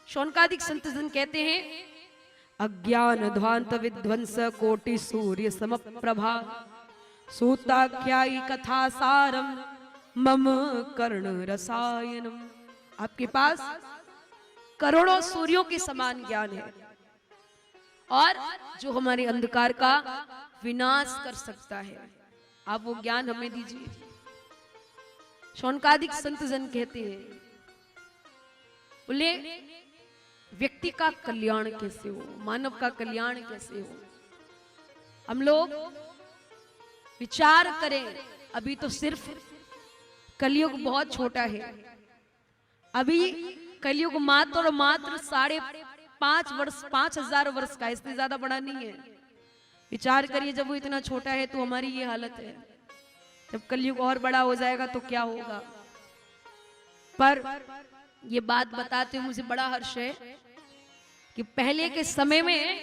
शौनकादिक संतजन कहते हैं, अज्ञान ध्वांत विध्वंस कोटि सूर्य समप्रभा सूताख्यायी कथा सारम मम कर्ण रसायनम। आपके पास करोड़ों सूर्यों के समान ज्ञान है और जो हमारे अंधकार का विनाश कर सकता है, आप वो ज्ञान हमें दीजिए। शौनकादिक संतजन कहते हैं, बोले व्यक्ति का कल्याण कैसे हो, मानव का कल्याण कैसे हो। हम लोग विचार करें, अभी तो सिर्फ कलयुग बहुत छोटा है, अभी कलयुग मात्र और मात्र 5.5 वर्ष 5000 वर्ष का, इससे ज्यादा बड़ा नहीं है। विचार करिए, जब वो इतना छोटा है तो हमारी ये हालत है, जब कलयुग और बड़ा हो जाएगा तो क्या होगा। पर ये बात बताते हुए मुझे बड़ा हर्ष है कि पहले के समय में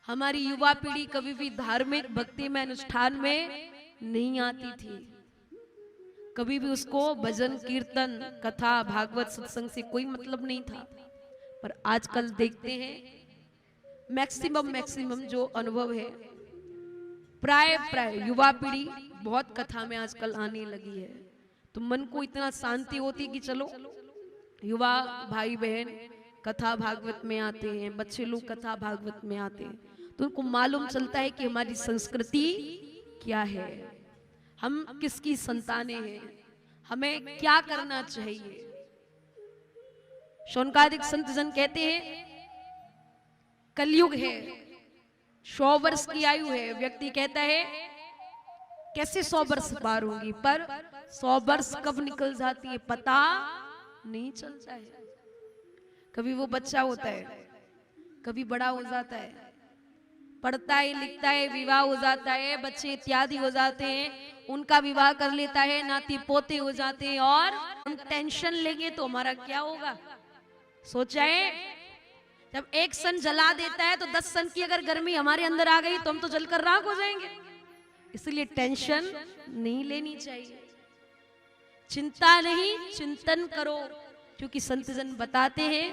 हमारी युवा पीढ़ी कभी भी धार्मिक भक्ति में अनुष्ठान में नहीं आती थी, कभी भी उसको भजन कीर्तन कथा भागवत सत्संग से कोई मतलब नहीं था। पर आजकल देखते हैं मैक्सिमम जो अनुभव है, प्राय युवा पीढ़ी बहुत कथा में आजकल आने लगी है। तो मन को इतना शांति होती कि चलो युवा भाई बहन कथा भागवत में आते हैं, बच्चे लोग कथा भागवत में आते हैं, तो उनको मालूम चलता है कि हमारी संस्कृति क्या है, हम किसकी संतानें हैं, हमें क्या करना चाहिए। शौनकादिक संतजन कहते हैं, कलयुग है, 100 वर्ष की आयु है। व्यक्ति कहता है कैसे 100 वर्ष पार होगी, पर 100 वर्ष कब निकल जाती है पता नहीं चलता है। कभी वो बच्चा होता है, कभी बड़ा हो जाता है, पढ़ता है लिखता है, विवाह हो जाता है, बच्चे इत्यादि हो जाते हैं, उनका विवाह कर लेता है, नाती पोते हो जाते हैं, और हम टेंशन लेंगे तो हमारा क्या होगा। सोचा है जब एक सन जला देता है तो 10 सन की अगर गर्मी हमारे अंदर आ गई तो हम तो जलकर राख हो जाएंगे। इसलिए टेंशन नहीं लेनी चाहिए, चिंता नहीं चिंतन करो, क्योंकि संतजन बताते हैं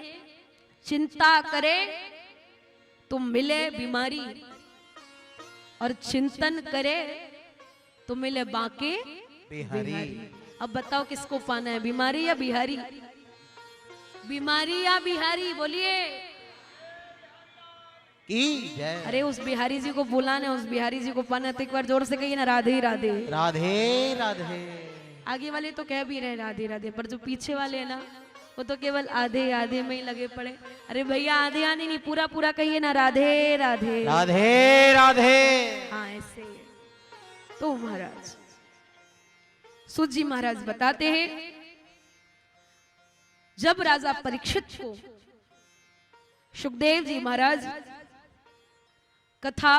चिंता करे तो मिले बीमारी और चिंतन करे तो मिले बाके बिहारी। अब बताओ किसको पाना है, बीमारी या बिहारी, बीमारी या बिहारी, बोलिए की जय। अरे उस बिहारी जी को बुलाना है, उस बिहारी जी को पाना है तो एक बार जोर से कहिए ना, राधे राधे राधे राधे। आगे वाले तो कह भी रहे राधे राधे, पर जो पीछे वाले है ना वो तो केवल आधे आधे में ही लगे पड़े। अरे भैया आधे आधे नहीं, पूरा पूरा कहिए ना, राधे राधे राधे राधे। हाँ ऐसे। तो महाराज सूत जी महाराज बताते हैं, जब राजा परीक्षित को सुखदेव जी महाराज कथा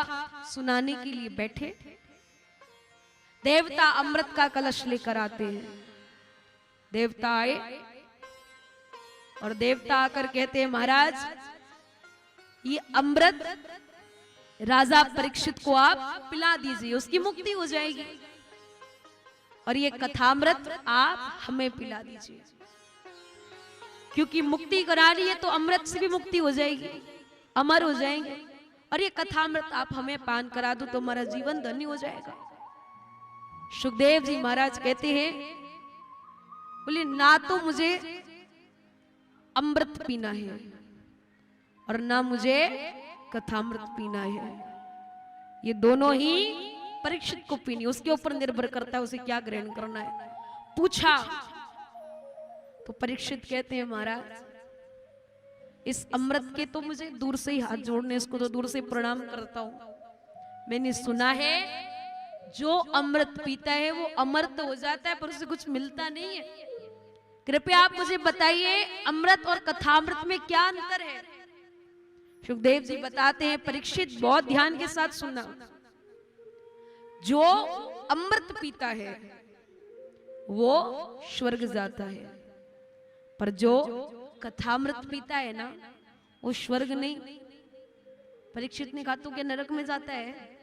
सुनाने के लिए बैठे, देवता अमृत का कलश लेकर आते हैं। देवता आए और देवता आकर कहते हैं, महाराज ये अमृत राजा परीक्षित को आप पिला दीजिए, उसकी मुक्ति हो जाएगी, और ये कथामृत आप हमें पिला दीजिए, क्योंकि मुक्ति करा ली है तो अमृत से भी मुक्ति हो जाएगी, अमर हो जाएंगे, और ये कथामृत आप हमें पान करा दो तो हमारा जीवन धन्य हो जाएगा। सुखदेव जी महाराज कहते हैं, बोले ना तो मुझे अमृत पीना है और ना मुझे कथामृत पीना है, ये दोनों ही परीक्षित को पीनी, उसके ऊपर निर्भर करता है उसे क्या ग्रहण करना है। पूछा तो परीक्षित कहते हैं, महाराज इस अमृत के तो मुझे दूर से ही हाथ जोड़ने, इसको तो दूर से प्रणाम करता हूं। मैंने सुना है जो अमृत पीता है वो अमृत हो जाता है, पर उसे कुछ मिलता नहीं है। कृपया आप मुझे बताइए अमृत और कथामृत में क्या अंतर है। सुखदेव जी बताते हैं, परीक्षित बहुत ध्यान के साथ सुनना, जो अमृत पीता है वो स्वर्ग जाता है, पर जो कथामृत पीता है ना वो स्वर्ग नहीं। परीक्षित ने कहा तो क्या नरक में जाता है।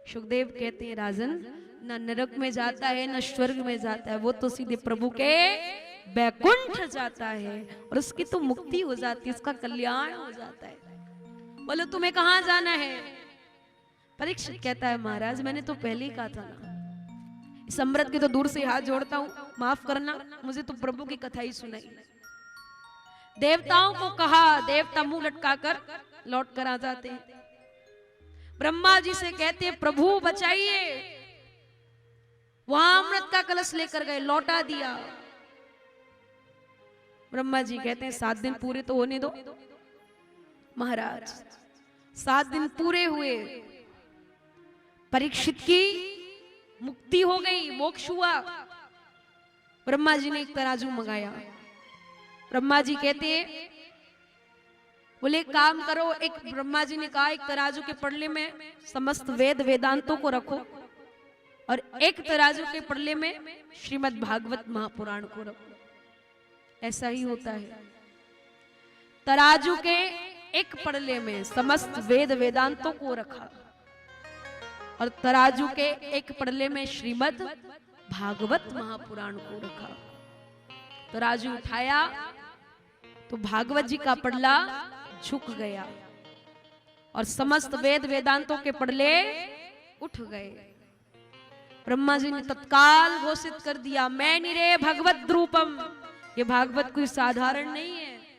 सुखदेव कहते हैं, राजन ना नरक में जाता है ना स्वर्ग में जाता है, वो तो सीधे प्रभु के बैकुंठ जाता है और उसकी तो मुक्ति हो जाती है, उसका कल्याण हो जाता है। बोलो तुम्हें कहां जाना है? परीक्षित कहता है महाराज मैंने तो पहले ही कहा था ना। इस अमृत के तो दूर से हाथ जोड़ता हूं, माफ करना, मुझे तो प्रभु की कथा ही सुनाई। देवताओं को कहा, देवता मुंह लटकाकर लौट कर आ जाते हैं। ब्रह्मा जी से कहते हैं प्रभु बचाइए। वहां अमृत का कलश लेकर गए, लौटा दिया। ब्रह्मा जी कहते हैं 7 दिन पूरे तो होने दो। महाराज 7 दिन पूरे हुए, परीक्षित की मुक्ति हो गई, मोक्ष हुआ। ब्रह्मा जी ने एक तराजू मंगाया। ब्रह्मा जी कहते हैं बोले काम करो, एक ब्रह्मा जी ने कहा एक तराजू के पड़ले में समस्त वेद वेदांतों को रखो और एक तराजू के पड़ले में श्रीमद् भागवत महापुराण को रखो। ऐसा ही होता है। तराजू के एक पड़ले में समस्त वेद वेदांतों को रखा और तराजू के एक पड़ले में श्रीमद् भागवत महापुराण को रखा। तराजू उठाया तो भागवत जी का पड़ला झुक गया और समस्त वेद वेदांतों के पड़ले उठ गए। ब्रह्मा जी ने तत्काल घोषित कर दिया मैं निरे भगवत रूपम। ये भागवत कोई साधारण नहीं है,